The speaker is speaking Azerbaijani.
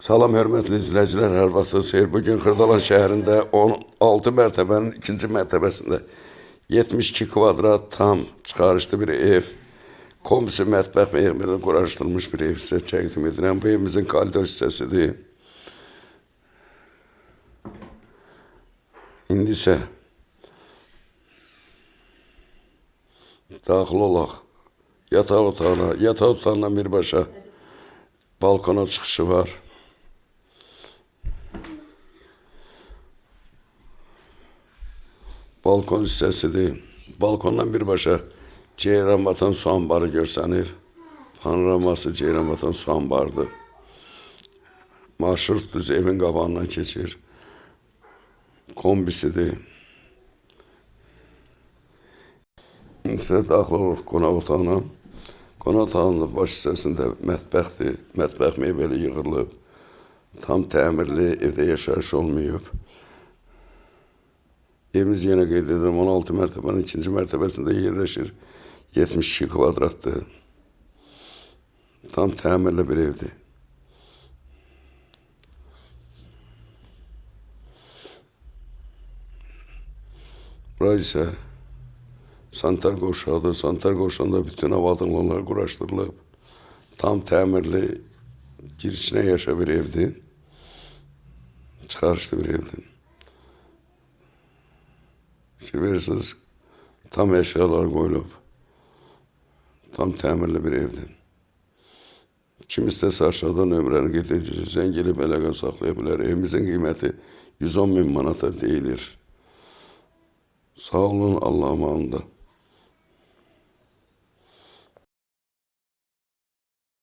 Salam hörmətli izləyicilər, hər vaxtınız xeyir. Bugün Xırdalan şəhərində 16 mərtəbənin ikinci mərtəbəsində 72 kvadrat tam çıxarışlı bir ev, kombi mətbəx meyvələri quraşdırılmış bir ev sizə təqdim edirəm. Bu evimizin koridor hissəsidir. İndi isə daxil olaq yataq otağına. Yataq otağından birbaşa balkona çıxışı var. Balkon hissəsidir. Balkondan birbaşa Ceyranbatan su anbarı görsənir. Panoraması Ceyranbatan su anbarıdır. Marşrut düz evin qabağından keçir. Kombisidir. İndi isə daxil oluruz qonaq otağına. Qonaq otağının baş hissəsində mətbəxdir. Mətbəx meyvəli yığılıb. Tam təmirli, evdə yaşayış olmayıb. Evimiz yenə qeyd edirəm 16 mərtəbənin ikinci mərtəbəsində yerləşir. 72 kvadratdır. Tam təmirli bir evdir. Bura isə sanitar qovşağıdır. Sanitar qovşağında bütün avadınlıqlar quraşdırılıb. Tam təmirli, girişinə yaşa bir evdir. Çıxarışlı bir evdir. Fikir verirsiniz, tam əşyalar qoyulub. Tam təmirli bir evdir. Kim istəsə aşağıda nömrəni qeyd edəcək, zəng edib əlaqə saxlaya bilər. Evimizin qiyməti 110.000 manata deyilir. Sağ olun, Allah'a emanet olun.